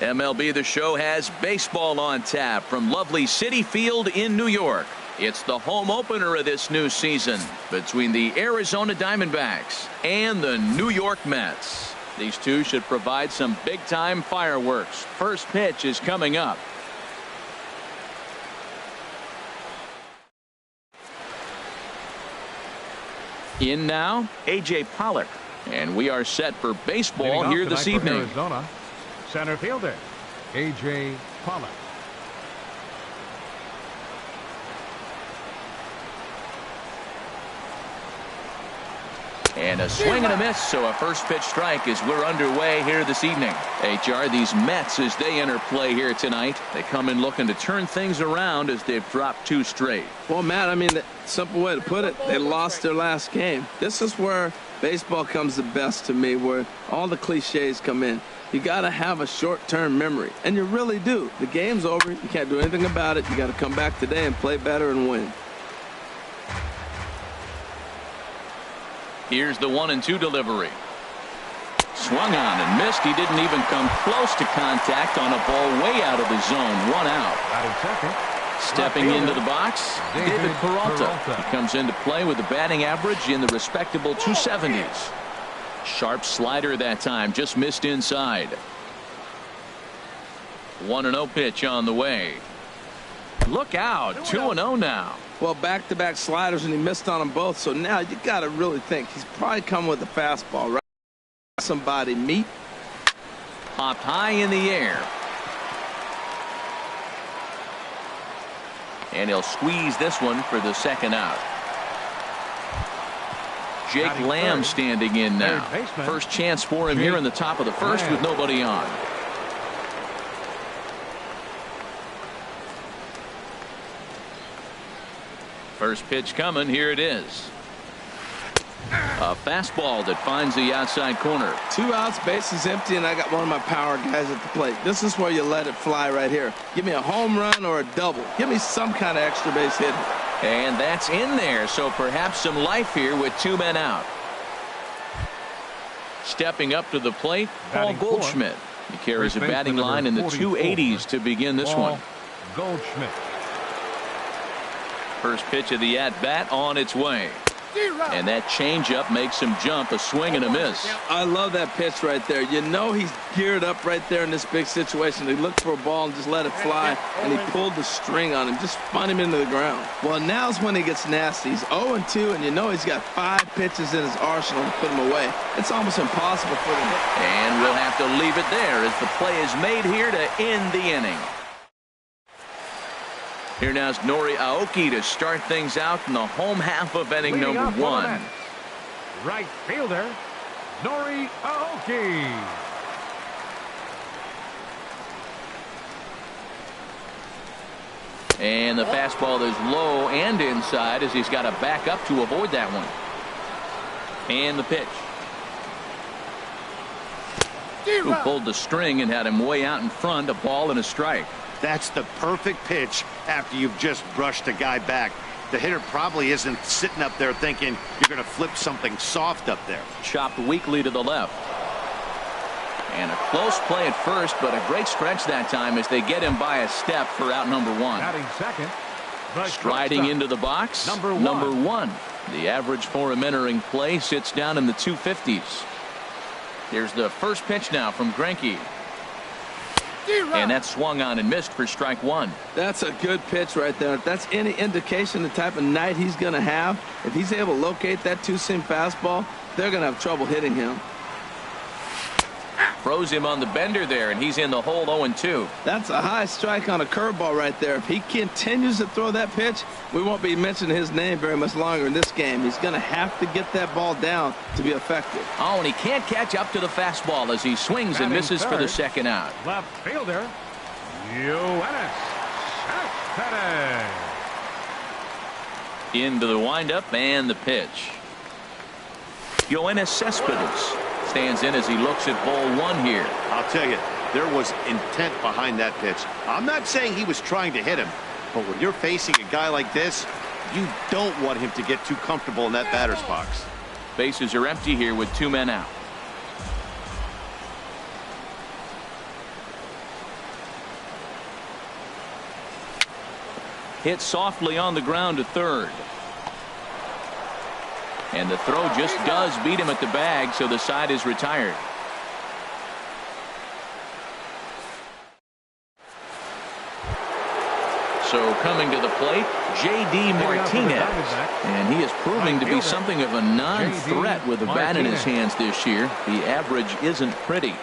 MLB The Show has baseball on tap from lovely Citi Field in New York. It's the home opener of this new season between the Arizona Diamondbacks and the New York Mets. These two should provide some big-time fireworks. First pitch is coming up. In now, A.J. Pollock. And we are set for baseball here this evening. Arizona, center fielder, A.J. Pollock. And a swing and a miss, so a first pitch strike as we're underway here this evening. HR, these Mets, as they enter play here tonight, they come in looking to turn things around as they've dropped 2 straight. Well, Matt, I mean, the simple way to put it, they lost their last game. This is where baseball comes the best to me, where all the cliches come in. You got to have a short-term memory, and you really do. The game's over. You can't do anything about it. You got to come back today and play better and win. Here's the 1-2 delivery. Swung on and missed. He didn't even come close to contact on a ball way out of the zone. 1 out. Second. Stepping into the box, David Peralta. He comes into play with a batting average in the respectable 270s. Sharp slider that time, just missed inside. 1-0 pitch on the way. Look out, 2-0 now. Well, back-to-back sliders, and he missed on them both. So now you got to really think he's probably coming with a fastball, right? Somebody meet. Popped high in the air. And he'll squeeze this one for the second out. Jake Lamb standing in now. First chance for him here in the top of the first with nobody on. First pitch coming. Here it is. A fastball that finds the outside corner. 2 outs, bases empty, and I got one of my power guys at the plate. This is where you let it fly right here. Give me a home run or a double. Give me some kind of extra base hit. And that's in there, so perhaps some life here with 2 men out. Stepping up to the plate, Paul Goldschmidt. He carries a batting line in the 280s to begin this one. Goldschmidt. First pitch of the at-bat on its way. And that changeup makes him jump. A swing and a miss. I love that pitch right there. You know he's geared up right there in this big situation. He looked for a ball and just let it fly, and he pulled the string on him, just spun him into the ground. Well, now's when he gets nasty. He's 0-2, and you know he's got 5 pitches in his arsenal to put him away. It's almost impossible for them. And we'll have to leave it there as the play is made here to end the inning. Here now is Nori Aoki to start things out in the home half of inning number 1. Right fielder, Nori Aoki. And the fastball is low and inside as he's got to back up to avoid that one. And the pitch. Who pulled the string and had him way out in front, a ball and a strike. That's the perfect pitch after you've just brushed a guy back. The hitter probably isn't sitting up there thinking you're going to flip something soft up there. Chopped weakly to the left. And a close play at first, but a great stretch that time as they get him by a step for out number 1. Batting second. Striding into the box, number one. The average for him entering play sits down in the 250s. Here's the first pitch now from Greinke. And that swung on and missed for strike 1. That's a good pitch right there. If that's any indication the type of night he's going to have, if he's able to locate that 2-seam fastball, they're going to have trouble hitting him. Froze him on the bender there, and he's in the hole 0-2. That's a high strike on a curveball right there. If he continues to throw that pitch, we won't be mentioning his name very much longer in this game. He's going to have to get that ball down to be effective. Oh, and he can't catch up to the fastball as he swings and misses for the second out. Left fielder, Yoenis Cespedes. Into the windup and the pitch. Yoenis Cespedes stands in as he looks at ball 1 here. I'll tell you, there was intent behind that pitch. I'm not saying he was trying to hit him, but when you're facing a guy like this, you don't want him to get too comfortable in that batter's box. Bases are empty here with 2 men out. Hit softly on the ground to third. And the throw just does beat him at the bag, so the side is retired. So coming to the plate, J.D. Martinez. And he is proving to be something of a non-threat with the bat in his hands this year. The average isn't pretty.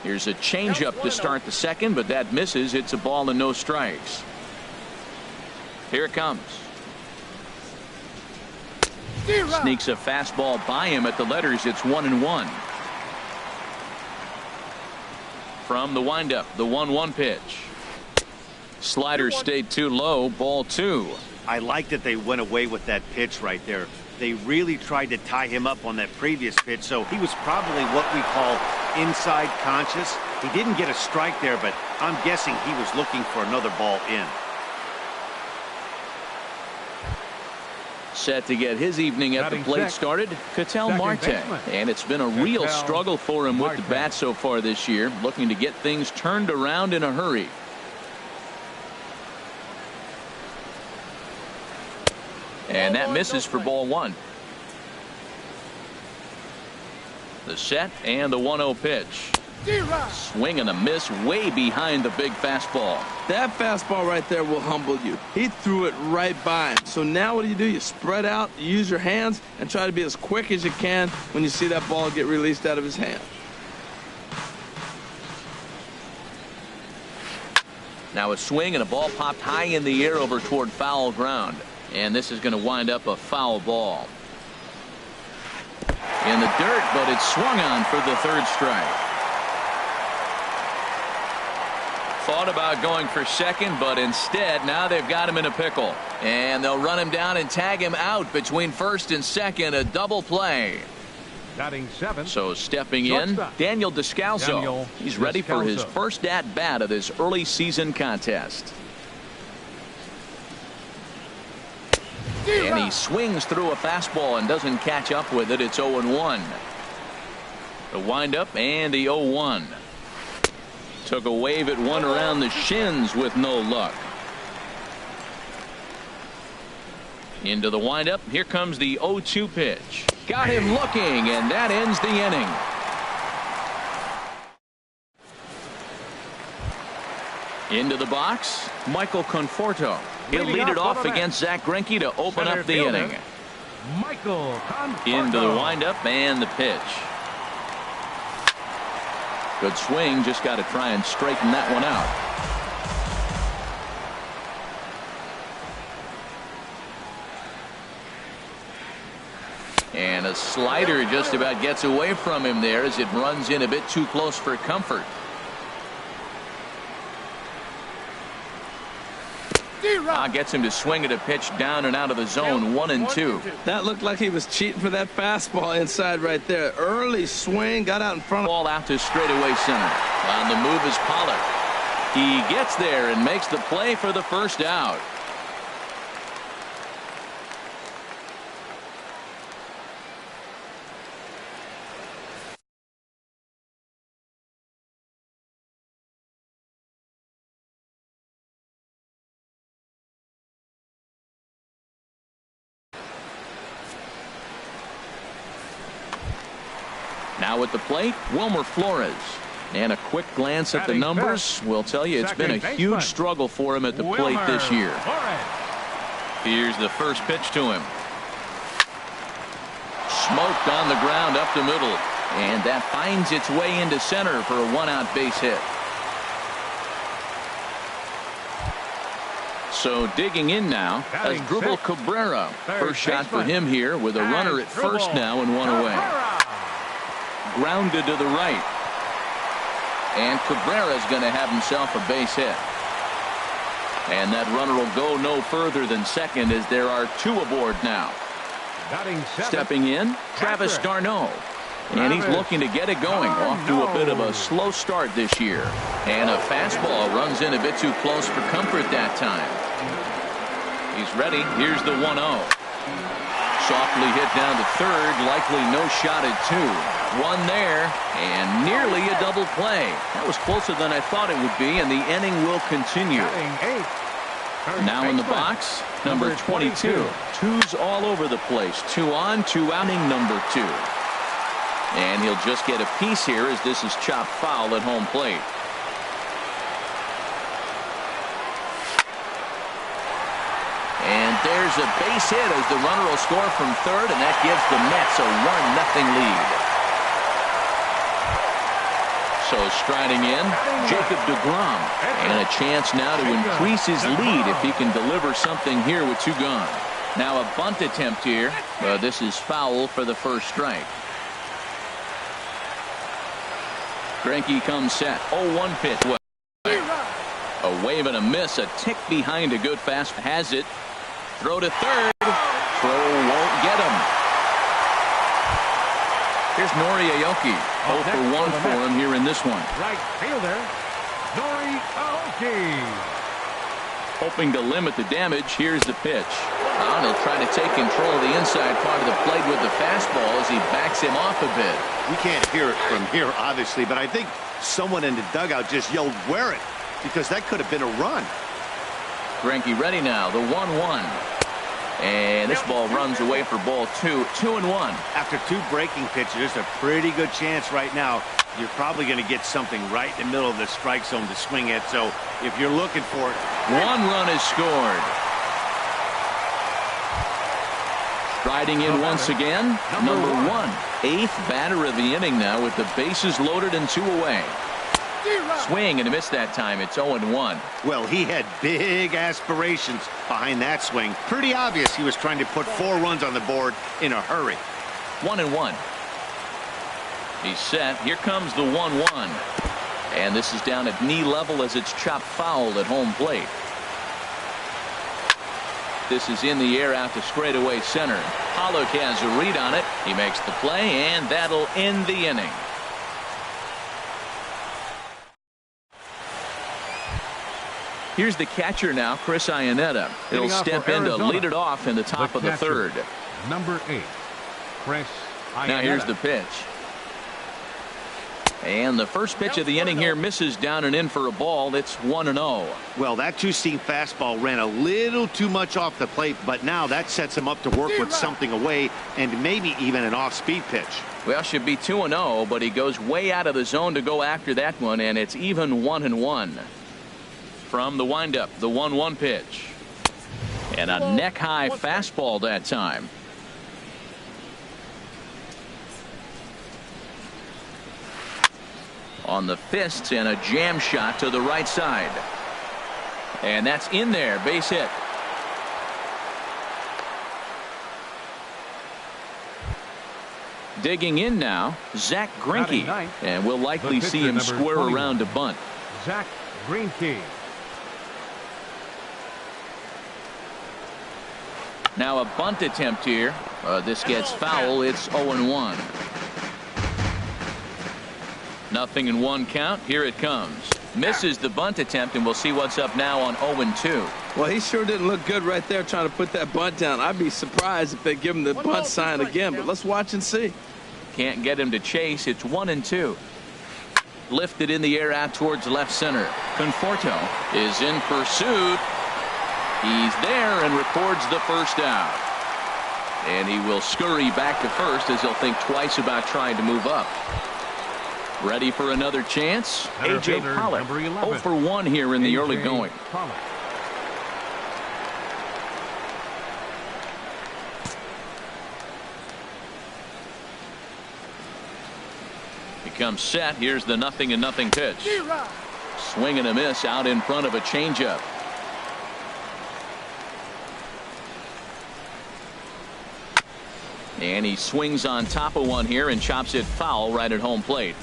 Here's a changeup to start the second, but that misses. It's a ball and no strikes. Here it comes. Sneaks a fastball by him at the letters. It's 1-1. From the windup, the 1-1 pitch. Slider stayed too low, ball 2. I like that they went away with that pitch right there. They really tried to tie him up on that previous pitch, so he was probably what we call inside conscious. He didn't get a strike there, but I'm guessing he was looking for another ball in. Set to get his evening at the plate started, Ketel Marte. And it's been a real struggle for him with the bat so far this year, looking to get things turned around in a hurry. And that misses for ball 1. The set and the 1-0 pitch. Swing and a miss way behind the big fastball. That fastball right there will humble you. He threw it right by him. So now what do? You spread out, you use your hands, and try to be as quick as you can when you see that ball get released out of his hand. Now a swing and a ball popped high in the air over toward foul ground. And this is going to wind up a foul ball. In the dirt, but it's swung on for the third strike. Thought about going for second, but instead now they've got him in a pickle. And they'll run him down and tag him out between first and second. A double play. Batting 7. So stepping in, Daniel Descalso. He's ready for his first at-bat of this early season contest. And he swings through a fastball and doesn't catch up with it. It's 0-1. The windup and the 0-1. Took a wave at one around the shins with no luck. Into the windup. Here comes the 0-2 pitch. Got him looking, and that ends the inning. Into the box, Michael Conforto. He'll lead it off against Zach Greinke to open up the inning. Michael Conforto. Into the windup and the pitch. Good swing, just got to try and straighten that one out. And a slider just about gets away from him there as it runs in a bit too close for comfort. Gets him to swing at a pitch down and out of the zone. 1-2. That looked like he was cheating for that fastball inside right there. Early swing, got out in front of ball out to straightaway center. On the move is Pollard. He gets there and makes the play for the first out. Now at the plate, Wilmer Flores. And a quick glance at the numbers will tell you it's been a huge struggle for him at the plate this year. Here's the first pitch to him. Smoked on the ground up the middle. And that finds its way into center for a one-out base hit. So digging in now as Drupal Cabrera. First shot for him here with a runner at first now and one away. Grounded to the right. And Cabrera's going to have himself a base hit. And that runner will go no further than second as there are two aboard now. Stepping in, Travis d'Arnaud. And he's looking to get it going. Off to a bit of a slow start this year. And a fastball runs in a bit too close for comfort that time. He's ready. Here's the 1-0. Softly hit down to third. Likely no shot at two. One there, and nearly a double play. That was closer than I thought it would be, and the inning will continue. Now in the box, number 22. Twos all over the place. 2 on, 2 out. Inning number 2. And he'll just get a piece here as this is chopped foul at home plate. And there's a base hit as the runner will score from third, and that gives the Mets a 1-0 lead. So striding in, Jacob deGrom, and a chance now to increase his lead if he can deliver something here with 2 gone. Now a bunt attempt here. This is foul for the first strike. Greinke comes set. 0-1 pitch. A wave and a miss. A tick behind a good fast. Has it. Throw to third. Throw won't get him. Here's Nori Aoki. 0 for 1 for him here in this one. Right fielder, Nori Aoki. Hoping to limit the damage. Here's the pitch. He'll try to take control of the inside part of the plate with the fastball as he backs him off a bit. We can't hear it from here, obviously, but I think someone in the dugout just yelled, "Wear it," because that could have been a run. Greinke ready now. The 1-1. And this ball runs away for ball 2. 2-1. After 2 breaking pitches, there's a pretty good chance right now you're probably going to get something right in the middle of the strike zone to swing at. So if you're looking for it. 1 run is scored. Striding in once again, number 1. 8th batter of the inning now with the bases loaded and 2 away. Swing and a miss that time. It's 0-1. Well, he had big aspirations behind that swing. Pretty obvious he was trying to put 4 runs on the board in a hurry. 1-1. He's set. Here comes the 1-1. And this is down at knee level as it's chopped foul at home plate. This is in the air out to straightaway center. Pollock has a read on it. He makes the play, and that'll end the inning. Here's the catcher now, Chris Iannetta. He'll step in to lead it off in the top of the third. Number 8, Chris Iannetta. Now here's the pitch. And the first pitch of the inning here misses down and in for a ball. It's 1-0. Well, that 2-seam fastball ran a little too much off the plate, but now that sets him up to work with something away and maybe even an off-speed pitch. Well, should be 2-0, but he goes way out of the zone to go after that one, and it's even 1-1. From the windup, the 1-1 pitch. And a neck-high fastball that time. On the fists and a jam shot to the right side. And that's in there. Base hit. Digging in now, Zach Greinke. And we'll likely see him square around to bunt. Zach Greinke. Now a bunt attempt here. This gets foul. It's 0-1. 0-1 count. Here it comes. Misses the bunt attempt, and we'll see what's up now on 0-2. Well, he sure didn't look good right there trying to put that bunt down. I'd be surprised if they give him the bunt sign again, but let's watch and see. Can't get him to chase. It's 1-2. Lifted in the air out towards left center. Conforto is in pursuit. He's there and records the first out. And he will scurry back to first as he'll think twice about trying to move up. Ready for another chance? A.J. Pollock, 0 for 1 here in the early going. Pollock. He comes set. Here's the 0-0 pitch. Swing and a miss out in front of a changeup. And he swings on top of one here and chops it foul right at home plate.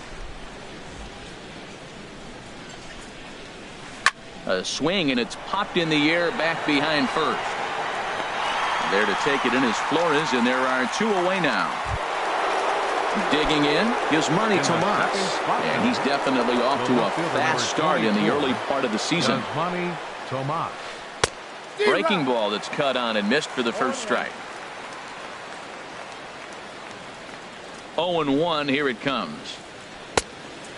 A swing, and it's popped in the air back behind first. There to take it in is Flores, and there are 2 away now. Digging in is Manny Tomas, and he's definitely off to a fast start in the early part of the season. Manny Tomas. Breaking ball that's cut on and missed for the first strike. 0-1. Here it comes.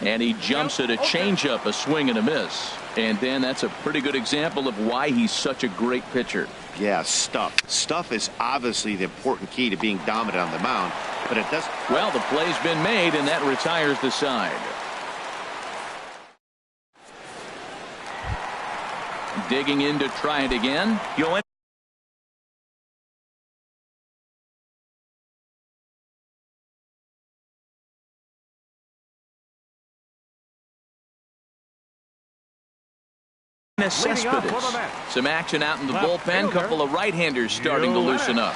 And he jumps at a changeup, a swing and a miss. And then that's a pretty good example of why he's such a great pitcher. Yeah, stuff. Stuff is obviously the important key to being dominant on the mound, but it doesn't. Well, the play's been made, and that retires the side. Digging in to try it again. Cespedes. Some action out in the bullpen. Couple of right-handers starting to loosen up.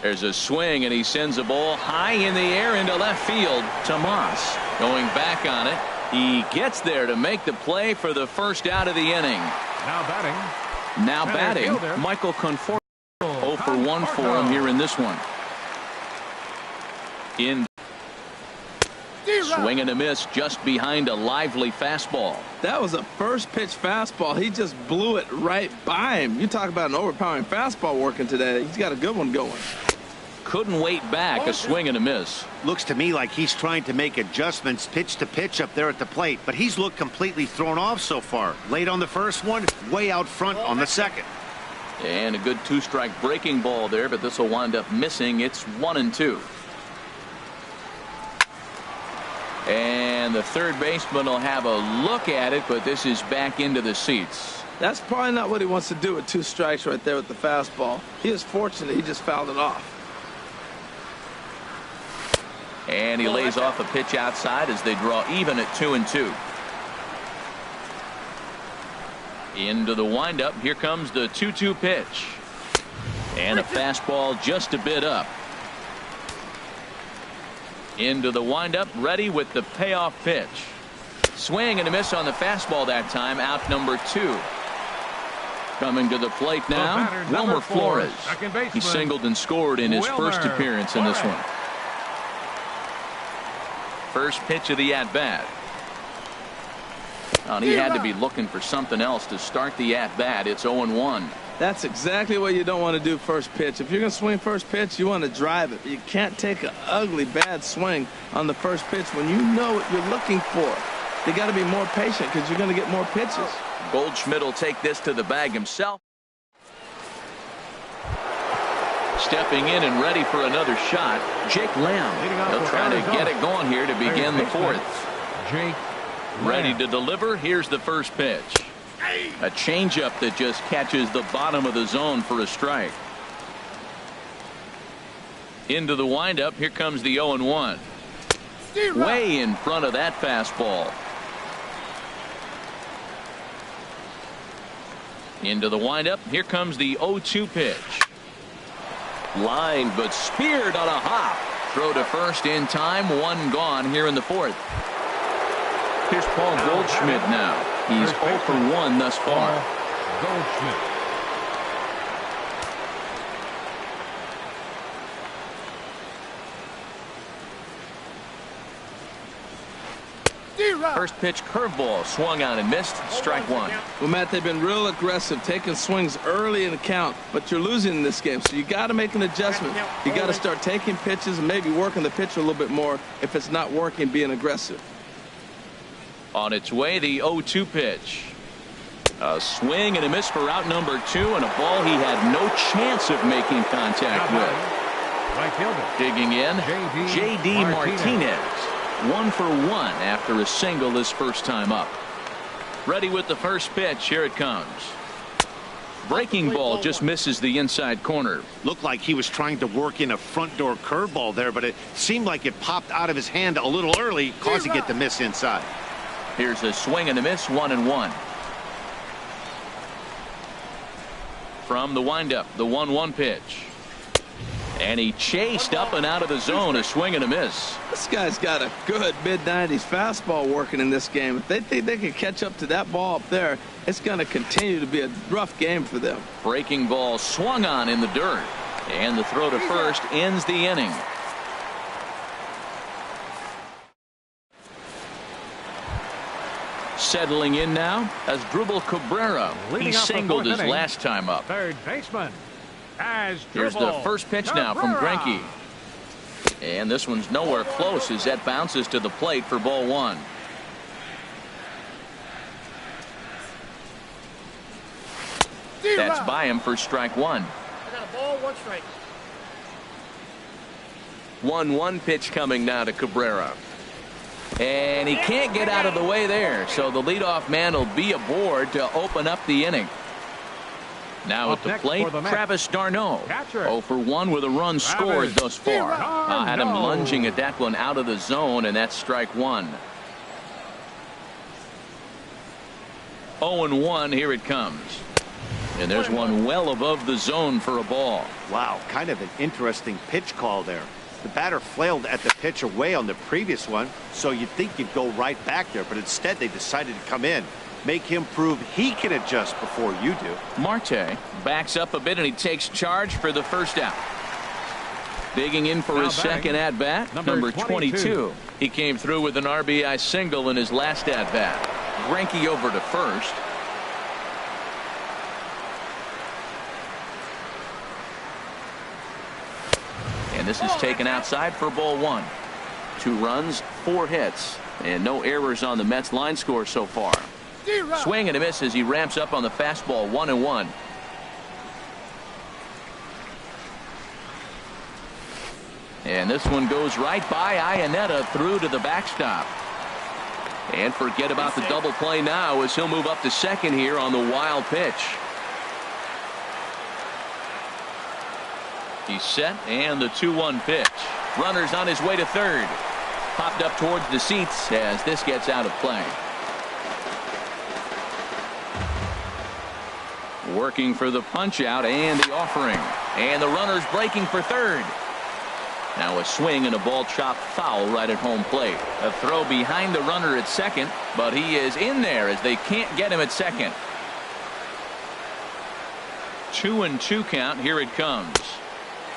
There's a swing, and he sends a ball high in the air into left field. Tomas going back on it. He gets there to make the play for the first out of the inning. Now batting, Michael Conforto. 0 for 1 for him here in this one. Swing and a miss just behind a lively fastball. That was a first pitch fastball. He just blew it right by him. You talk about an overpowering fastball working today. He's got a good one going. Couldn't wait back. A swing and a miss. Looks to me like he's trying to make adjustments pitch to pitch up there at the plate, but he's looked completely thrown off so far. Late on the first one, way out front on the second. And a good two-strike breaking ball there, but this will wind up missing. It's 1-2. And the third baseman will have a look at it, but this is back into the seats. That's probably not what he wants to do with 2 strikes right there with the fastball. He was fortunate he just fouled it off. And he lays off a pitch outside as they draw even at 2-2. Into the windup. Here comes the 2-2 pitch. And a fastball just a bit up. Into the windup, ready with the payoff pitch. Swing and a miss on the fastball that time. Out number 2. Coming to the plate now, Wilmer Flores. He singled and scored in his first appearance in this one. First pitch of the at-bat. And he had to be looking for something else to start the at-bat. It's 0-1. That's exactly what you don't want to do first pitch. If you're going to swing first pitch, you want to drive it. You can't take an ugly, bad swing on the first pitch when you know what you're looking for. You got to be more patient because you're going to get more pitches. Goldschmidt will take this to the bag himself. Stepping in and ready for another shot, Jake Lamb. He'll try to get it going here to begin the fourth. Jake ready to deliver. Here's the first pitch. A changeup that just catches the bottom of the zone for a strike. Into the windup. Here comes the 0-1. Way in front of that fastball. Into the windup. Here comes the 0-2 pitch. Line, but speared on a hop. Throw to first in time. 1 gone here in the fourth. Here's Paul Goldschmidt now. He's 0 for 1 thus far. Goldschmidt. First pitch curveball swung on and missed. Strike 1. Well, Matt, they've been real aggressive, taking swings early in the count, but you're losing in this game, so you got to make an adjustment. You got to start taking pitches and maybe working the pitcher a little bit more. If it's not working, being aggressive. On its way, the 0-2 pitch. A swing and a miss for out number 2, and a ball he had no chance of making contact with. Right fielder. Digging in, J.D. Martinez. 1 for 1 after a single his first time up. Ready with the first pitch. Here it comes. Breaking ball just misses the inside corner. Looked like he was trying to work in a front door curveball there, but it seemed like it popped out of his hand a little early, causing it to miss inside. Here's a swing and a miss. 1-1. From the windup, the 1-1 pitch. And he chased up and out of the zone. A swing and a miss. This guy's got a good mid-90s fastball working in this game. If they think they can catch up to that ball up there, it's going to continue to be a rough game for them. Breaking ball swung on in the dirt. And the throw to first ends the inning. Settling in now as Drupal Cabrera. He singled his last time up. Third baseman, Has Here's the dribbled. first pitch now from Cabrera. Greinke. And this one's nowhere close as that bounces to the plate for ball one. That's by him for strike one. I got a ball, 1 strike. 1-1 pitch coming now to Cabrera. And he can't get out of the way there, so the leadoff man will be aboard to open up the inning. Now Up at the next plate, for the Mets, Travis d'Arnaud. catcher. 0 for 1 with a run scored thus far. Had him d'Arnaud. lunging at that one out of the zone, and that's strike one. 0-1, here it comes. And there's one well above the zone for a ball. Wow, kind of an interesting pitch call there. The batter flailed at the pitch away on the previous one, so you'd think you'd go right back there, but instead they decided to come in, make him prove he can adjust before you do. Marte backs up a bit and he takes charge for the first out. Digging in for Now his batting, second at bat, number 22. He came through with an RBI single in his last at bat. Greinke over to first. And this is taken outside for ball one. 2 runs, 4 hits, and no errors on the Mets line score so far. Swing and a miss as he ramps up on the fastball. 1-1. And this one goes right by Iannetta through to the backstop. And forget about the double play now as he'll move up to second here on the wild pitch. He's set, and the 2-1 pitch. Runner's on his way to third. Popped up towards the seats as this gets out of play. Working for the punch out and the offering. And the runner's breaking for third. Now a swing and a ball chopped foul right at home plate. A throw behind the runner at second, but he is in there as they can't get him at second. 2-2 count. Here it comes.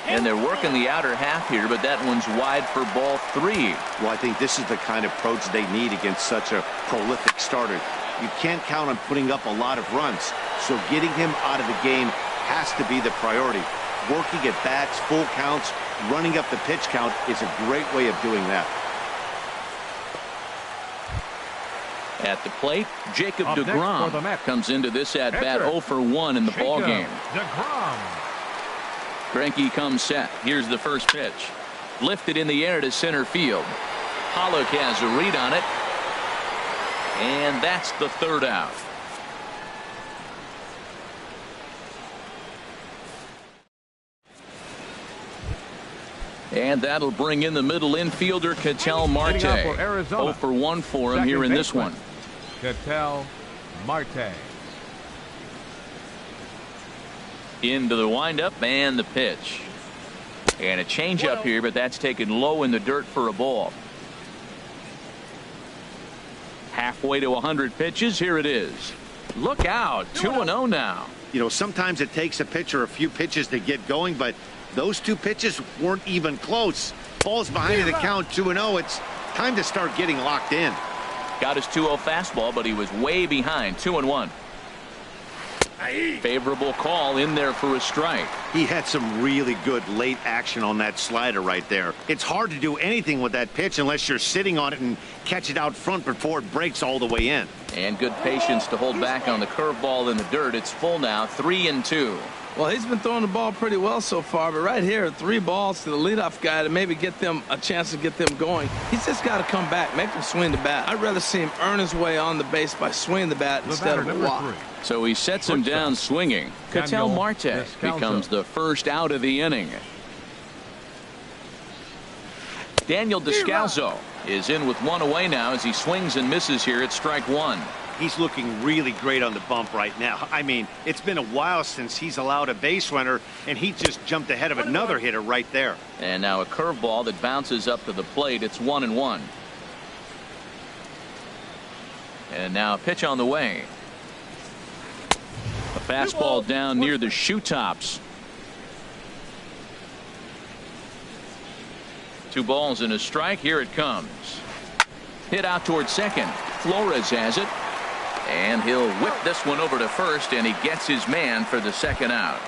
And they're working the outer half here, but that one's wide for ball 3. Well, I think this is the kind of approach they need against such a prolific starter. You can't count on putting up a lot of runs, so getting him out of the game has to be the priority. Working at bats, full counts, running up the pitch count is a great way of doing that. At the plate, Jacob Up next for the deGrom Mets, comes into this at bat pitcher, 0 for 1 in the ball Jacob game. deGrom. Greinke comes set. Here's the first pitch. Lifted in the air to center field. Pollock has a read on it. And that's the third out. And that'll bring in the middle infielder, Ketel Marte. Hitting out for Arizona. 0 for 1 for him Second here in this baseman, one. Ketel Marte. Into the windup and the pitch. And a changeup here, but that's taken low in the dirt for a ball. Halfway to 100 pitches. Here it is. Look out. 2-0 now. You know, sometimes it takes a pitcher a few pitches to get going, but those 2 pitches weren't even close. Ball's behind the count, 2-0. It's time to start getting locked in. Got his 2-0 fastball, but he was way behind. 2-1. Favorable call in there for a strike. He had some really good late action on that slider right there. It's hard to do anything with that pitch unless you're sitting on it and catch it out front before it breaks all the way in. And good patience to hold back on the curveball in the dirt. It's full now, 3-2. Well, he's been throwing the ball pretty well so far, but right here, 3 balls to the leadoff guy to maybe get them a chance to get them going. He's just got to come back, make him swing the bat. I'd rather see him earn his way on the base by swinging the bat instead of a walk. 3. So he sets him down swinging. Ketel Marte becomes the first out of the inning. Daniel Descalso is in with 1 away now as he swings and misses here at strike 1. He's looking really great on the bump right now. I mean, it's been a while since he's allowed a base runner, and he just jumped ahead of another hitter right there. And now a curveball that bounces up to the plate. It's 1-1. And now a pitch on the way. A fastball down near the shoe tops. 2 balls and a strike. Here it comes. Hit out towards second. Flores has it. And he'll whip this one over to first, and he gets his man for the second out.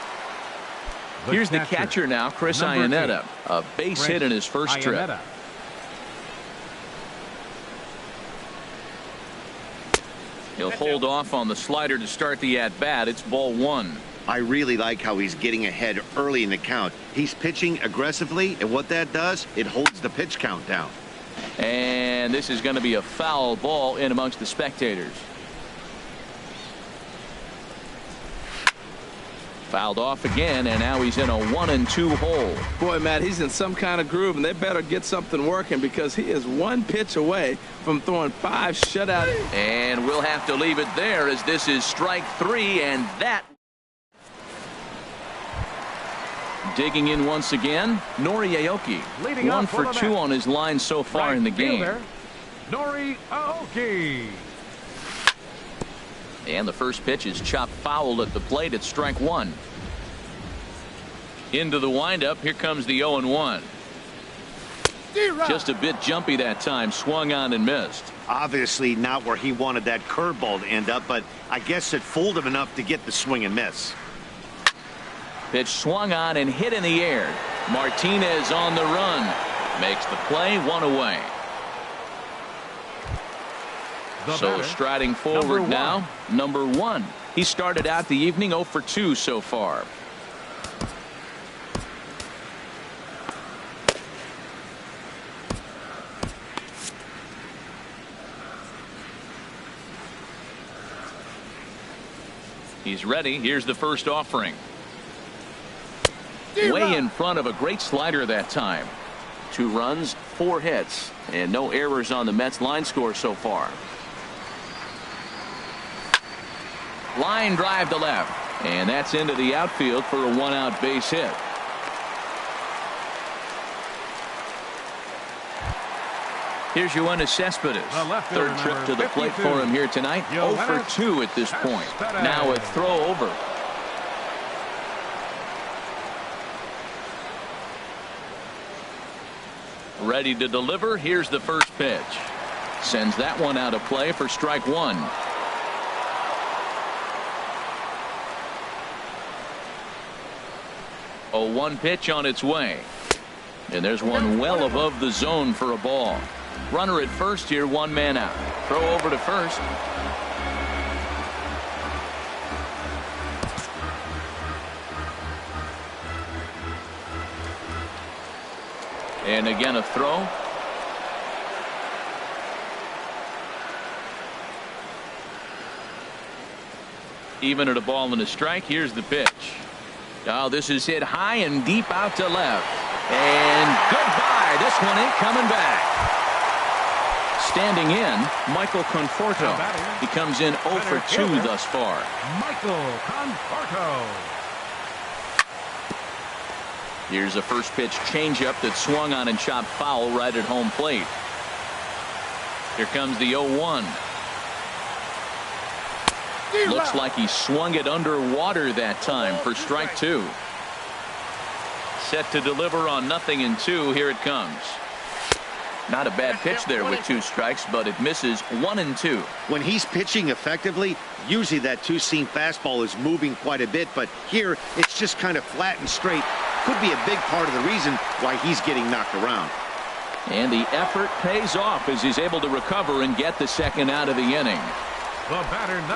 Here's the catcher now, Chris Iannetta. A base hit in his first trip. He'll hold off on the slider to start the at-bat. It's ball one. I really like how he's getting ahead early in the count. He's pitching aggressively, and what that does, it holds the pitch count down. And this is going to be a foul ball in amongst the spectators. Fouled off again, and now he's in a 1-2 hole. Boy, Matt, he's in some kind of groove, and they better get something working because he is one pitch away from throwing 5 shutout. And we'll have to leave it there as this is strike 3, and that. Digging in once again, Nori Aoki. 1 for 2 on his line so far in the game. Nori Aoki. And the first pitch is chopped foul at the plate at strike 1. Into the windup. Here comes the 0-1. Just a bit jumpy that time. Swung on and missed. Obviously not where he wanted that curveball to end up, but I guess it fooled him enough to get the swing and miss. Pitch swung on and hit in the air. Martinez on the run. Makes the play, 1 away. So striding forward now, number 1. He started out the evening 0 for 2 so far. He's ready. Here's the first offering. Way in front of a great slider that time. 2 runs, 4 hits, and no errors on the Mets line score so far. Line drive to left, and that's into the outfield for a 1-out base hit. Here's Yoenis Cespedes. Third trip to the plate for him here tonight. 0 for 2 at this point. Now a throw over. Ready to deliver. Here's the first pitch. Sends that one out of play for strike 1. A 1 pitch on its way. And there's one well above the zone for a ball. Runner at first here, 1 man out. Throw over to first. And again a throw. Even at a ball and a strike. Here's the pitch. Oh, this is hit high and deep out to left. And goodbye. This one ain't coming back. Standing in, Michael Conforto. He comes in 0 for 2 thus far. Michael Conforto. Here's a first pitch changeup that swung on and chopped foul right at home plate. Here comes the 0-1. Looks like he swung it underwater that time for strike 2. Set to deliver on 0-2. Here it comes. Not a bad pitch there with 2 strikes, but it misses 1-2. When he's pitching effectively, usually that 2-seam fastball is moving quite a bit, but here it's just kind of flat and straight. Could be a big part of the reason why he's getting knocked around. And the effort pays off as he's able to recover and get the second out of the inning.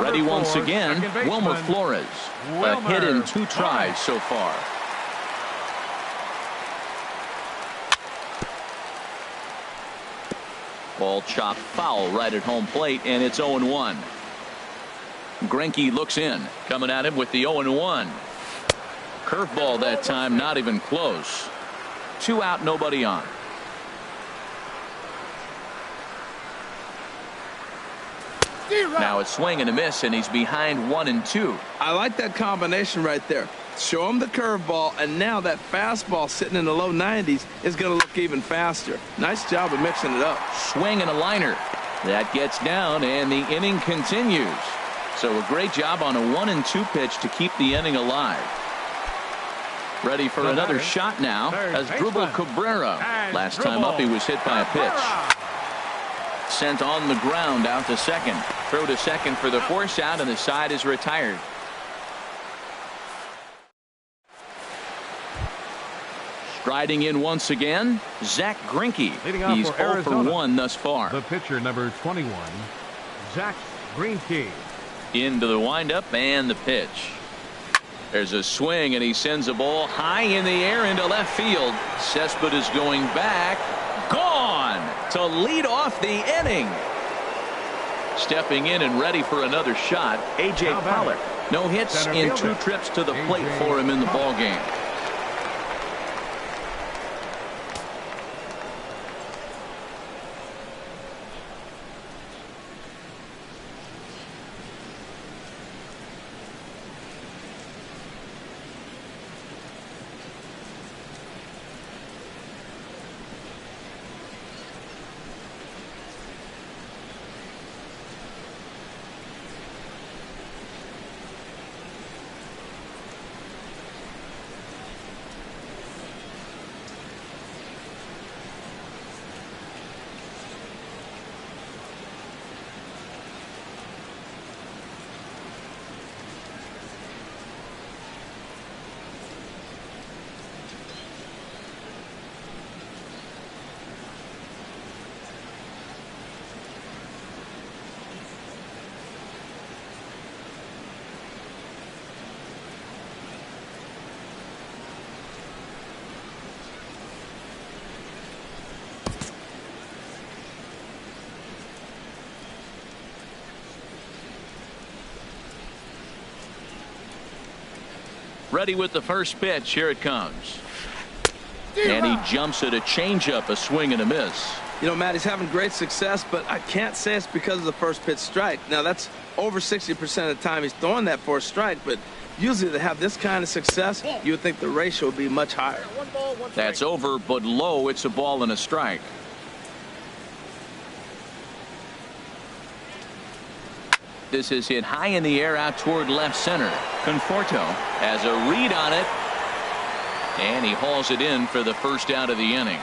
Ready once again, Wilmer Flores. A hit in 2 tries so far. Ball chopped foul right at home plate, and it's 0-1. Greinke looks in, coming at him with the 0-1. Curveball that time, not even close. 2 out, nobody on. Now a swing and a miss, and he's behind 1-2. I like that combination right there. Show him the curveball, and now that fastball sitting in the low 90s is going to look even faster. Nice job of mixing it up. Swing and a liner. That gets down, and the inning continues. So a great job on a 1-2 pitch to keep the inning alive. Ready for another shot now as Drupal Cabrera. Last time up he was hit by a pitch. Sent on the ground out to second. Throw to second for the force out, and the side is retired. Striding in once again, Zach Greinke. Leading off He's for 0 for Arizona, 1 thus far. the pitcher, number 21, Zach Greinke. Into the windup and the pitch. There's a swing, and he sends a ball high in the air into left field. Cespedes going back. Gone to lead off the inning. Stepping in and ready for another shot, A.J. Pollock. No hits in 2 trips to the plate for him in the ballgame. Ready with the first pitch. Here it comes. And he jumps at a changeup, a swing and a miss. You know, Matt, he's having great success, but I can't say it's because of the first pitch strike. Now, that's over 60% of the time he's throwing that for a strike, but usually to have this kind of success, you would think the ratio would be much higher. That's over, but low. It's a ball and a strike. This is hit high in the air out toward left center. Conforto has a read on it, and he hauls it in for the first out of the inning.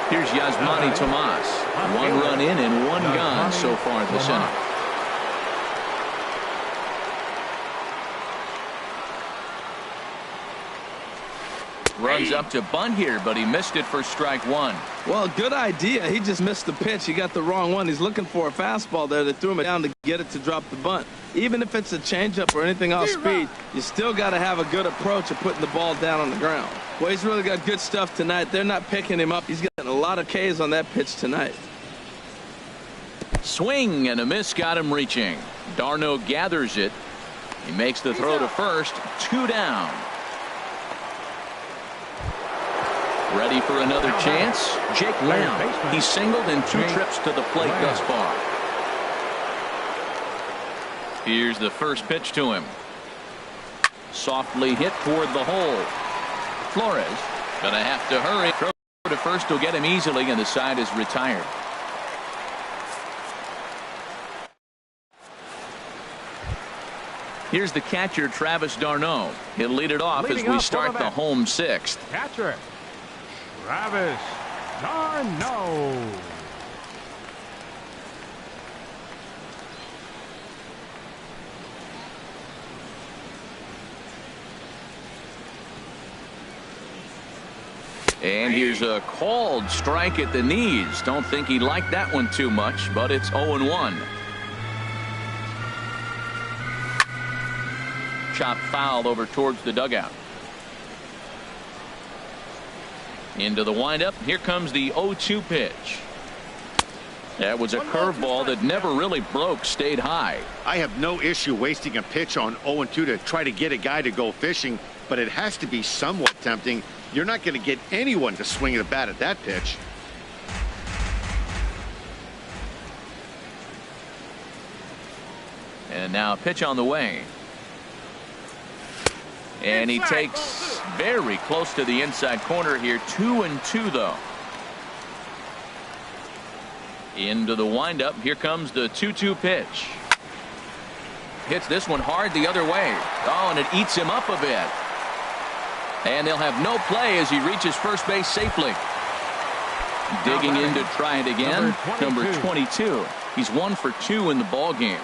Here's Yasmani Tomas. 1 run in and 1 gone so far this inning. Runs up to bunt here, but he missed it for strike 1. Well, good idea. He just missed the pitch. He got the wrong one. He's looking for a fastball there. They threw him down to get it to drop the bunt. Even if it's a changeup or anything off speed, you still got to have a good approach of putting the ball down on the ground. Well, he's really got good stuff tonight. They're not picking him up. He's getting a lot of Ks on that pitch tonight. Swing and a miss got him reaching. Darno gathers it. He makes the throw to first. 2 down. Ready for another chance. Jake Lamb. He's singled in 2 trips to the plate thus far. Here's the first pitch to him. Softly hit toward the hole. Flores gonna have to hurry. Throw to first will get him easily, and the side is retired. Here's the catcher, Travis d'Arnaud. He'll lead it off as we start the home 6th. Catcher, Travis d'Arnaud. And here's a called strike at the knees. Don't think he liked that one too much, but it's 0-1. Chop foul over towards the dugout. Into the windup. Here comes the 0-2 pitch. That was a curveball that never really broke, stayed high. I have no issue wasting a pitch on 0-2 to try to get a guy to go fishing, but it has to be somewhat tempting. You're not going to get anyone to swing a bat at that pitch. And now a pitch on the way. And he takes very close to the inside corner here. 2-2 though. Into the windup. Here comes the 2-2 pitch. Hits this one hard the other way. Oh, and it eats him up a bit. And they'll have no play as he reaches first base safely. Digging in to try it again. Number 22. He's 1 for 2 in the ball game.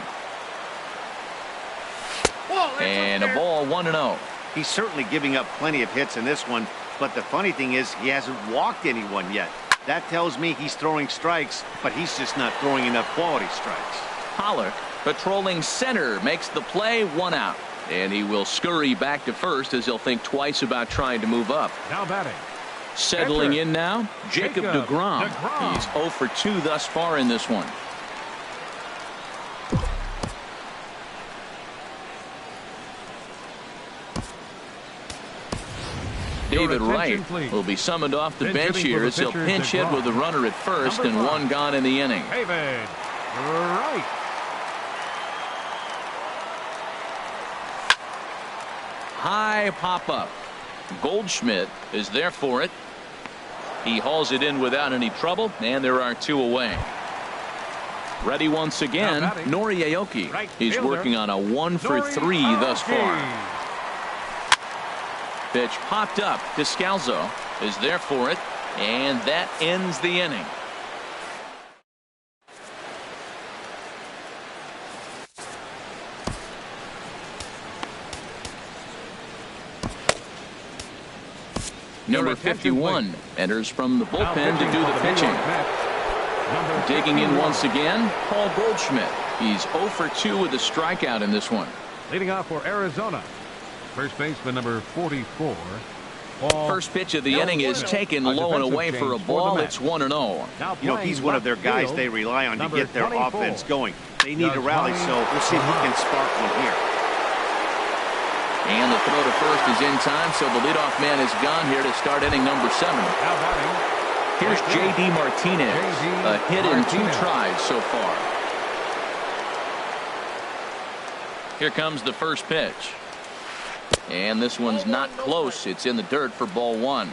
And a ball, 1-0. He's certainly giving up plenty of hits in this one, but the funny thing is he hasn't walked anyone yet. That tells me he's throwing strikes, but he's just not throwing enough quality strikes. Pollock, patrolling center, makes the play, 1 out. And he will scurry back to first as he'll think twice about trying to move up. Now batting. Settling in now, Jacob deGrom. He's 0 for 2 thus far in this one. David Wright will be summoned off the bench here as he'll pinch hit with a runner at first and 1 gone in the inning. David Wright. High pop-up. Goldschmidt is there for it. He hauls it in without any trouble, and there are 2 away. Ready once again, Nori Aoki. He's working on a 1 for 3 thus far. Pitch popped up. Descalzo is there for it, and that ends the inning. Number 51 enters from the bullpen to do the pitching. Digging in once again, Paul Goldschmidt. He's 0 for 2 with a strikeout in this one. Leading off for Arizona, first baseman number 44. First pitch of the inning is taken low and away for a ball. It's 1-0. You know, he's one of their guys they rely on to get their offense going. They need a rally, so we'll see if he can spark one here. And the throw to first is in time, so the leadoff man is gone here to start inning number 7. Here's J.D. Martinez, a hit in 2 tries so far. Here comes the first pitch. And this one's not close. It's in the dirt for ball 1.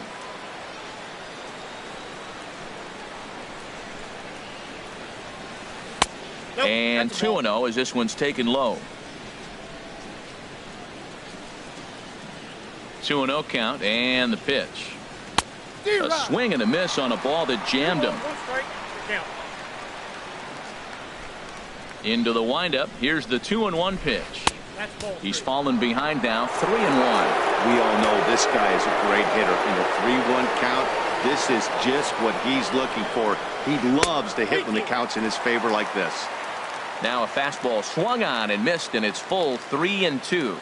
And 2-0 as this one's taken low. 2-0 count, and the pitch. A swing and a miss on a ball that jammed him. Into the windup. Here's the 2-1 pitch. He's fallen behind now, 3-1. We all know this guy is a great hitter. In a 3-1 count, this is just what he's looking for. He loves to hit when the count's in his favor like this. Now a fastball swung on and missed, and it's full 3-2.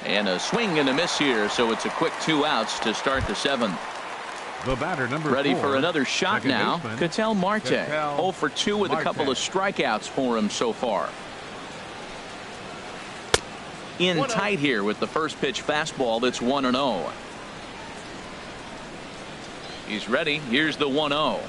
And a swing and a miss here, so it's a quick 2 outs to start the 7th. The batter, number Ready 4, for another shot now. Ketel Marte, 0 for 2 with a couple of strikeouts for him so far. In tight here with the first pitch fastball. That's 1-0. He's ready. Here's the 1-0.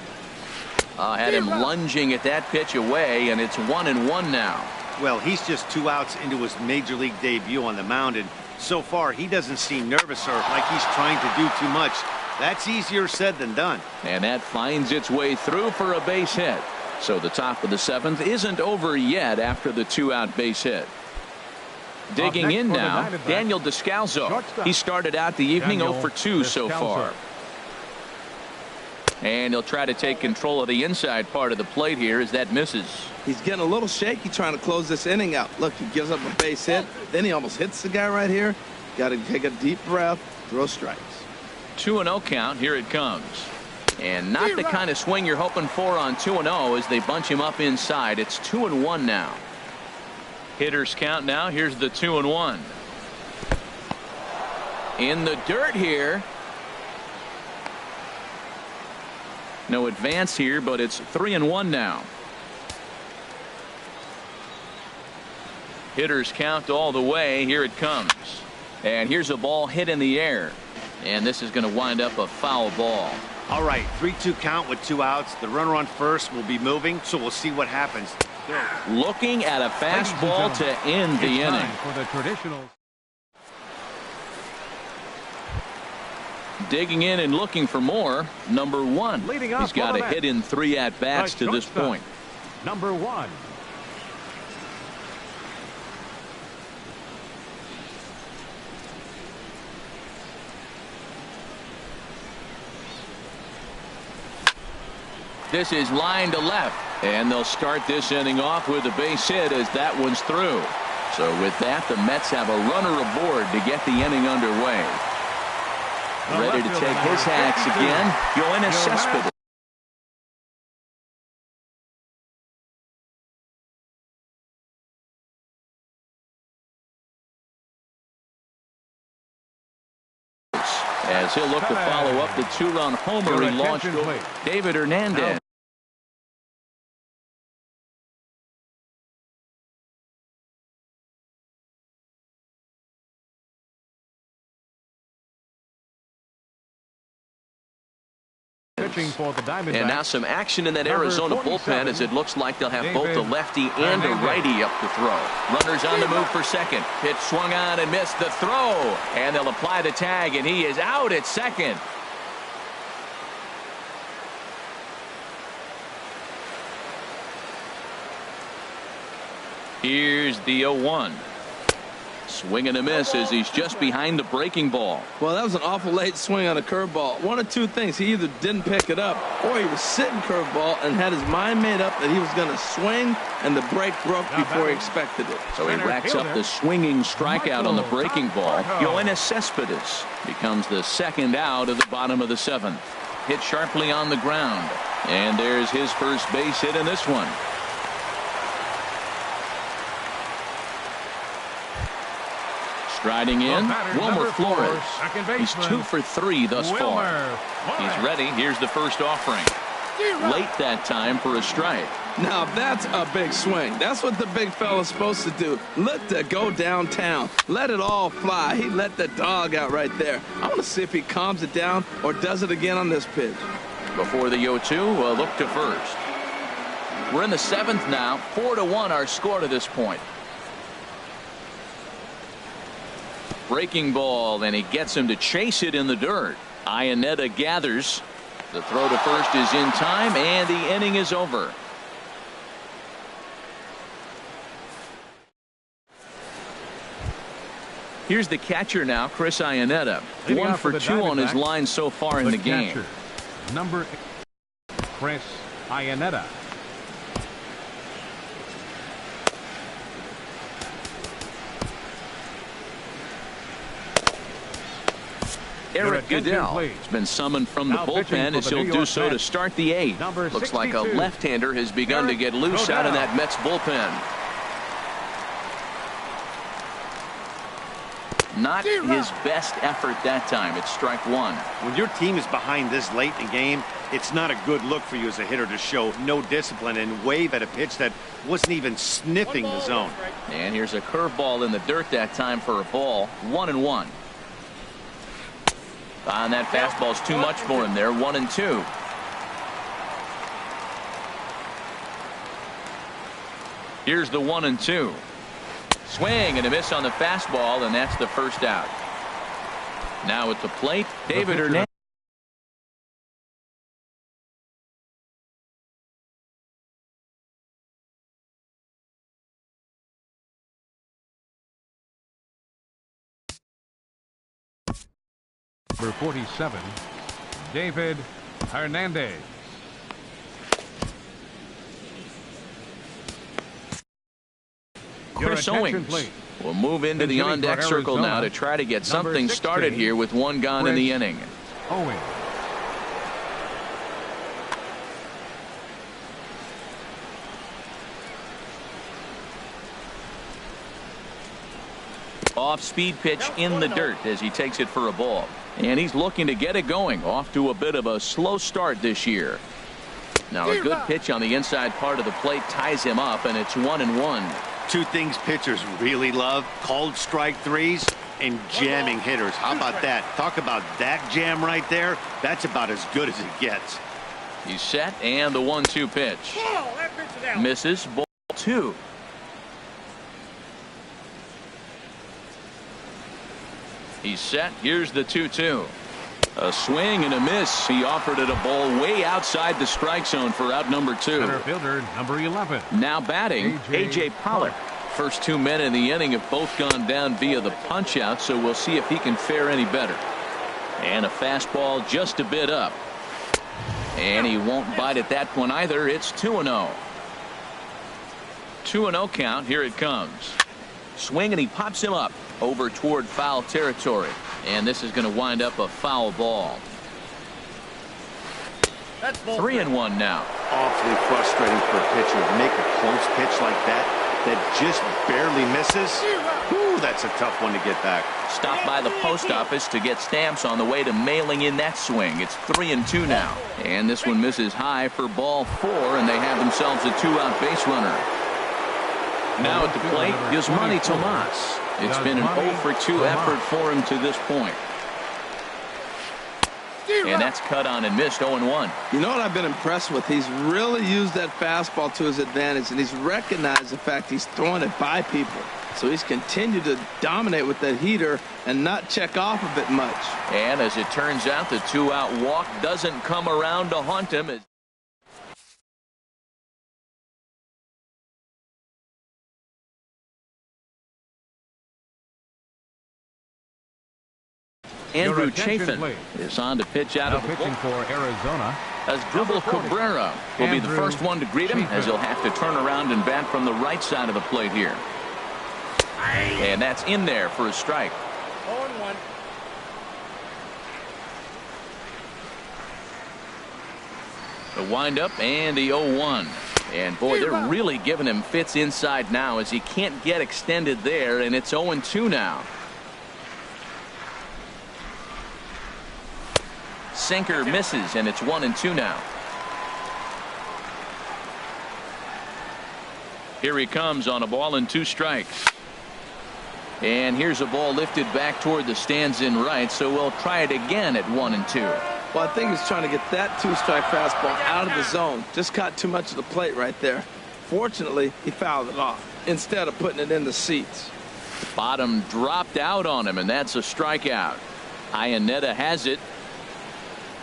Had him lunging at that pitch away, and it's 1-1 now. Well, he's just 2 outs into his major league debut on the mound, and so far he doesn't seem nervous or like he's trying to do too much. That's easier said than done. And that finds its way through for a base hit. So the top of the 7th isn't over yet after the 2-out base hit. Digging in now, Daniel Descalzo. He started out the evening 0 for 2 so far. And he'll try to take control of the inside part of the plate here as that misses. He's getting a little shaky trying to close this inning out. Look, he gives up a base hit. Then he almost hits the guy right here. Got to take a deep breath, throw strikes. 2-0 count. Here it comes. And not the kind of swing you're hoping for on 2-0 as they bunch him up inside. It's 2-1 now. Hitters count now. Here's the 2-1. In the dirt here. No advance here, but it's 3-1 now. Hitters count all the way. Here it comes. And here's a ball hit in the air. And this is going to wind up a foul ball. All right, 3-2 count with 2 outs. The runner on first will be moving, so we'll see what happens. Looking at a fastball to end the inning. For the traditional. Digging in and looking for more. Number 1. He's got a hit in 3 at-bats to this point. Number 1. This is line to left, and they'll start this inning off with a base hit as that one's through. So with that, the Mets have a runner aboard to get the inning underway. Ready to take his hacks again, Yoenis Cespedes. As he'll look to follow up the two-run homer he launched over David Hernandez. Pitching for the Diamondbacks. And now some action in that Arizona bullpen as it looks like they'll have both a lefty and a righty up to throw. Runners on the move for second. Pitch swung on and missed the throw. And they'll apply the tag, and he is out at second. Here's the 0-1. Swing and a miss as he's just behind the breaking ball. Well, that was an awful late swing on a curveball. One of two things. He either didn't pick it up or he was sitting curveball and had his mind made up that he was going to swing, and the break broke before he expected it. So he racks up the swinging strikeout on the breaking ball. Yoenis Cespedes becomes the second out of the bottom of the seventh. Hit sharply on the ground. And there's his first base hit in this one. Striding in, Wilmer Flores. He's 2 for 3 thus far. He's ready. Here's the first offering. Late that time for a strike. Now that's a big swing. That's what the big fella's supposed to do. Look to go downtown. Let it all fly. He let the dog out right there. I want to see if he calms it down or does it again on this pitch. Before the 0-2, a look to first. We're in the seventh now. 4-1 our score to this point. Breaking ball, and he gets him to chase it in the dirt. Iannetta gathers. The throw to first is in time, and the inning is over. Here's the catcher now, Chris Iannetta. 1 for 2 on his line so far in the game. Number 8, Chris Iannetta. Eric Goodell has been summoned from the bullpen as he'll do so to start the 8th. Looks like a left-hander has begun to get loose out in that Mets bullpen. Not his best effort that time. It's strike 1. When your team is behind this late in the game, it's not a good look for you as a hitter to show no discipline and wave at a pitch that wasn't even sniffing the zone. And here's a curveball in the dirt that time for a ball. 1-1. And that fastball's too much for him there. 1-2. Here's the 1-2. Swing and a miss on the fastball, and that's the first out. Now at the plate, David Hernandez. Number 47, David Hernandez. Chris Owings will move into the on-deck circle now to try to get something started here with 1 gone in the inning. Owings. Off-speed pitch in the dirt as he takes it for a ball. And he's looking to get it going. Off to a bit of a slow start this year. Now a good pitch on the inside part of the plate ties him up, and it's 1-1. 2 things pitchers really love: called strike threes and jamming hitters. How about that? Talk about that jam right there. That's about as good as it gets. He's set, and the 1-2 pitch. Misses. Ball 2. He's set. Here's the 2-2. A swing and a miss. He offered it a ball way outside the strike zone for out number 2. Center fielder number 11. Now batting, A.J. Pollock. First 2 men in the inning have both gone down via the punch out, so we'll see if he can fare any better. And a fastball just a bit up. And he won't bite at that one either. It's 2-0. 2-0 count. Here it comes. Swing, and he pops him up over toward foul territory. And this is going to wind up a foul ball. 3-1 now. Awfully frustrating for a pitcher to make a close pitch like that just barely misses. Whew, that's a tough one to get back. Stopped by the post office to get stamps on the way to mailing in that swing. It's 3-2 now. And this one misses high for ball 4, and they have themselves a 2-out base runner. Now at the plate, Yasmani Tomas. It's been an 0-for-2 effort for him to this point. And that's cut on and missed. 0-1. You know what I've been impressed with? He's really used that fastball to his advantage, and he's recognized the fact he's throwing it by people. So he's continued to dominate with that heater and not check off of it much. And as it turns out, the 2-out walk doesn't come around to haunt him. Andrew Chafin is on to pitch out of the pitching for Arizona. Asdrubal Cabrera will be the first one to greet him, as he'll have to turn around and bat from the right side of the plate here. And that's in there for a strike. 0-1. The windup and the 0-1. And boy, they're really giving him fits inside now, as he can't get extended there, and it's 0-2 now. Sinker misses, and it's 1-2 now. Here he comes on a ball and 2 strikes. And here's a ball lifted back toward the stands in right, so we'll try it again at 1-2. Well, I think he's trying to get that 2-strike fastball out of the zone. Just caught too much of the plate right there. Fortunately, he fouled it off instead of putting it in the seats. Bottom dropped out on him, and that's a strikeout. Iannetta has it.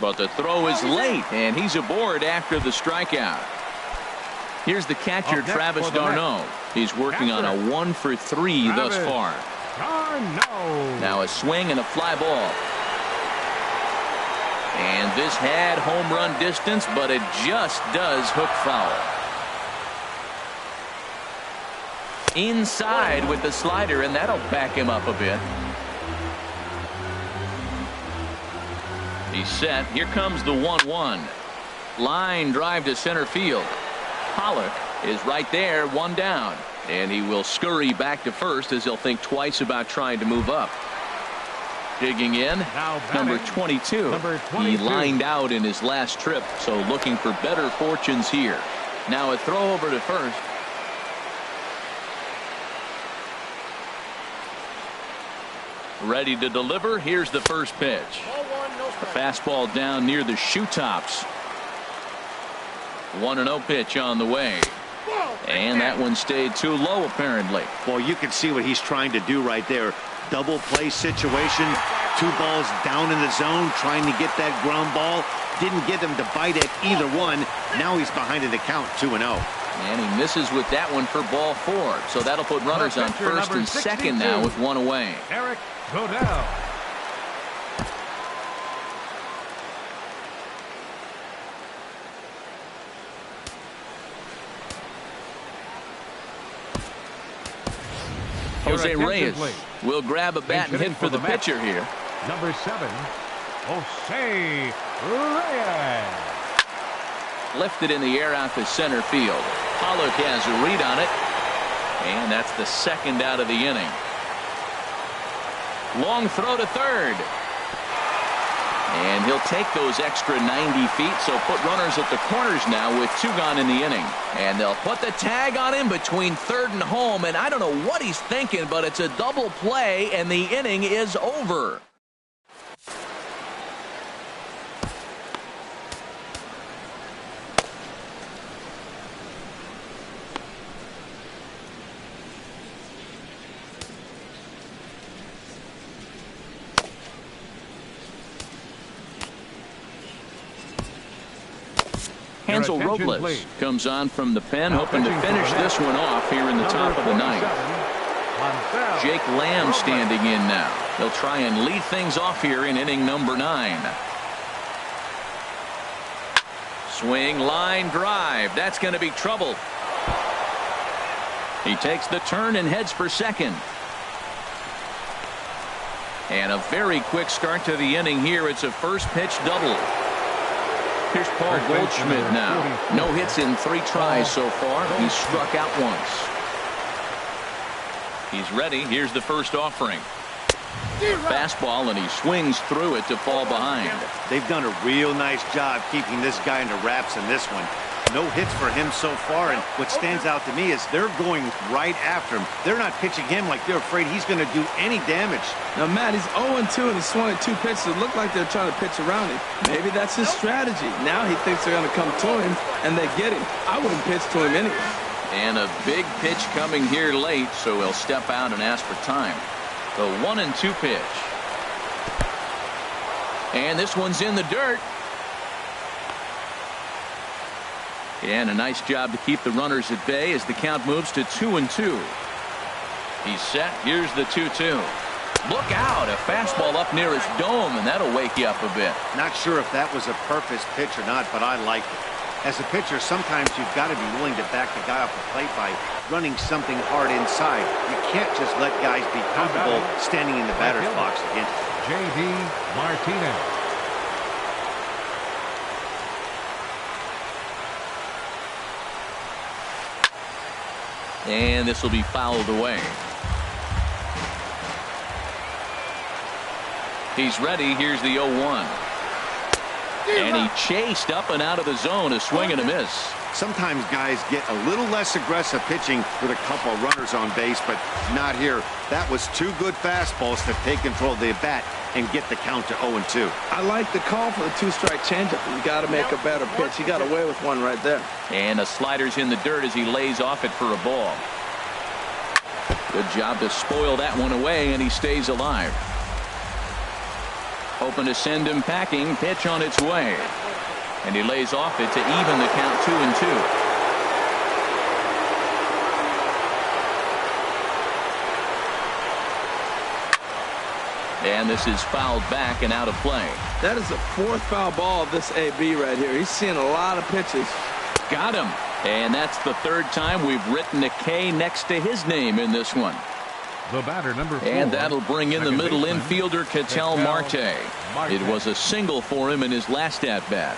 But the throw is late, and he's aboard after the strikeout. Here's the catcher, Travis d'Arnaud. He's working on a 1-for-3 thus far. Now a swing and a fly ball. And this had home run distance, but it just does hook foul. Inside with the slider, and that'll back him up a bit. He's set. Here comes the 1-1. Line drive to center field. Pollock is right there, 1 down. And he will scurry back to first, as he'll think twice about trying to move up. Digging in, number 22. He lined out in his last trip, so looking for better fortunes here. Now a throw over to first. Ready to deliver. Here's the first pitch. A fastball down near the shoe tops. 1-0 pitch on the way. And that one stayed too low, apparently. Well, you can see what he's trying to do right there. Double play situation. 2 balls down in the zone, trying to get that ground ball. Didn't get him to bite at either one. Now he's behind in the count, 2-0. And he misses with that one for ball 4. So that'll put runners on first and second now with 1 away. Eric Godell. Jose Reyes will grab a bat and hit for the pitcher here. Number 7, Jose Reyes. Lifted in the air out to center field. Pollock has a read on it. And that's the second out of the inning. Long throw to third. And he'll take those extra 90 feet, so put runners at the corners now with 2 gone in the inning. And they'll put the tag on him between third and home, and I don't know what he's thinking, but it's a double play, and the inning is over. Hansel Robles comes on from the pen, hoping to finish this one off here in the top of the 9th. Jake Lamb standing in now. They'll try and lead things off here in inning number 9. Swing, line drive. That's going to be trouble. He takes the turn and heads for second. And a very quick start to the inning here. It's a first pitch double. Here's Paul Goldschmidt now. No hits in 3 tries so far. He's struck out once. He's ready. Here's the first offering. Fastball, and he swings through it to fall behind. They've done a real nice job keeping this guy under wraps in this one. No hits for him so far, and what stands out to me is they're going right after him. They're not pitching him like they're afraid he's going to do any damage. Now, Matt, he's 0-2 and he swung at 2 pitches. It looked like they're trying to pitch around him. Maybe that's his strategy. Now he thinks they're going to come to him, and they get him. I wouldn't pitch to him anyway. And a big pitch coming here late, so he'll step out and ask for time. The 1-2 pitch. And this one's in the dirt. And a nice job to keep the runners at bay as the count moves to 2-2. He's set. Here's the 2-2. Look out. A fastball up near his dome, and that'll wake you up a bit. Not sure if that was a purpose pitch or not, but I like it. As a pitcher, sometimes you've got to be willing to back the guy off the plate by running something hard inside. You can't just let guys be comfortable standing in the batter's box against J.D. Martinez. And this will be fouled away. He's ready. Here's the 0-1. And he chased up and out of the zone. A swing and a miss. Sometimes guys get a little less aggressive pitching with a couple of runners on base, but not here. That was 2 good fastballs to take control of the bat and get the count to 0-2. I like the call for the 2-strike changeup. You got to make a better pitch. He got away with one right there. And a slider's in the dirt as he lays off it for a ball. Good job to spoil that one away, and he stays alive. Hoping to send him packing. Pitch on its way. And he lays off it to even the count 2-2. And this is fouled back and out of play. That is the 4th foul ball of this AB right here. He's seeing a lot of pitches. Got him. And that's the 3rd time we've written a K next to his name in this one. The batter, number 4. And that'll bring in the middle infielder, Ketel Marte. It was a single for him in his last at-bat.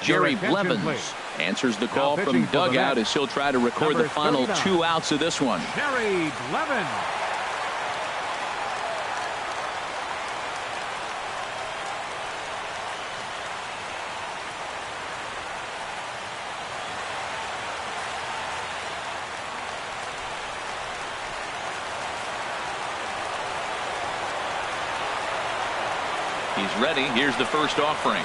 Jerry Blevins answers the call from dugout as he'll try to record the final 2 outs of this one. Jerry Blevins. He's ready. Here's the first offering.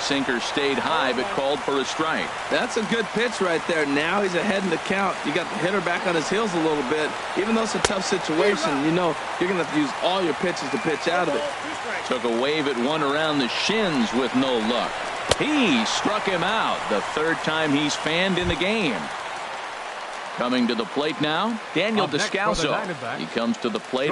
Sinker stayed high but called for a strike. That's a good pitch right there. Now he's ahead in the count. You got the hitter back on his heels a little bit. Even though it's a tough situation, you know you're going to have to use all your pitches to pitch out of it. Took a wave at one around the shins with no luck. He struck him out. The 3rd time he's fanned in the game. Coming to the plate now, Daniel Descalso. He comes to the plate.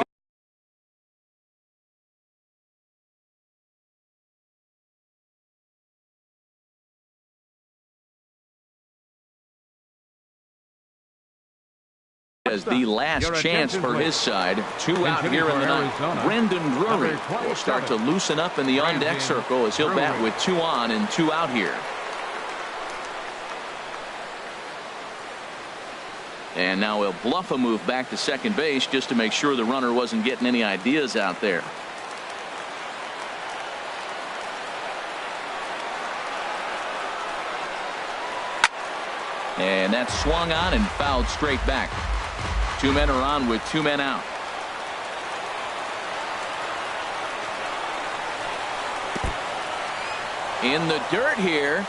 As the last chance for his side. 2 out here in the ninth. Brendan Drury will start to loosen up in the on-deck circle as he'll bat with 2 on and 2 out here. And now he'll bluff a move back to second base just to make sure the runner wasn't getting any ideas out there. And that's swung on and fouled straight back. 2 men are on with 2 men out. In the dirt here.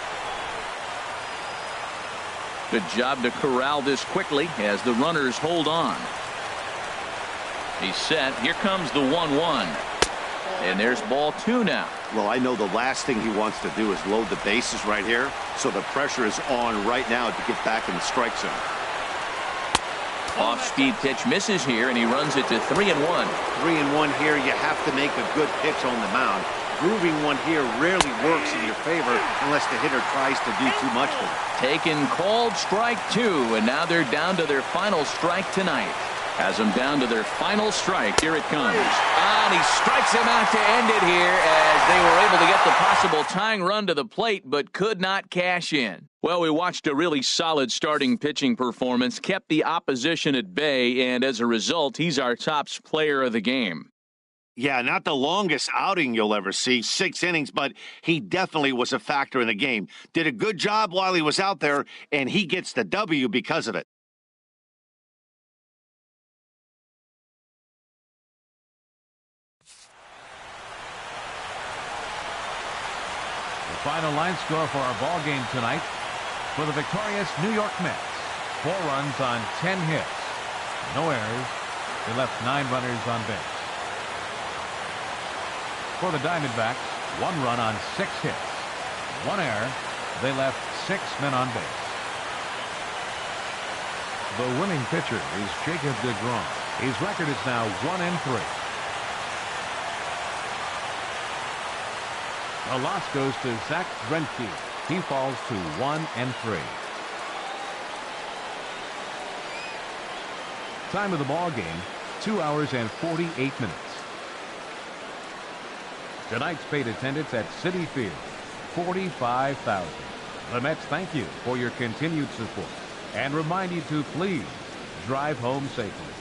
Good job to corral this quickly as the runners hold on. He's set. Here comes the 1-1. And there's ball 2 now. Well, I know the last thing he wants to do is load the bases right here. So the pressure is on right now to get back in the strike zone. Off-speed pitch misses here, and he runs it to 3-1. 3-1 here. You have to make a good pitch on the mound. Grooving one here rarely works in your favor unless the hitter tries to do too much with it. Taken called strike 2, and now they're down to their final strike tonight. Has them down to their final strike. Here it comes. And he strikes him out to end it here as they were able to get the possible tying run to the plate but could not cash in. Well, we watched a really solid starting pitching performance, kept the opposition at bay, and as a result, he's our top player of the game. Yeah, not the longest outing you'll ever see, 6 innings, but he definitely was a factor in the game. Did a good job while he was out there, and he gets the W because of it. The final line score for our ball game tonight for the victorious New York Mets. 4 runs on 10 hits. No errors. They left 9 runners on base. For the Diamondbacks, 1 run on 6 hits. 1 error. They left 6 men on base. The winning pitcher is Jacob deGrom. His record is now 1-3. The loss goes to Zach Greinke. He falls to 1-3. Time of the ball game, 2 hours and 48 minutes. Tonight's paid attendance at Citi Field, 45,000. The Mets thank you for your continued support and remind you to please drive home safely.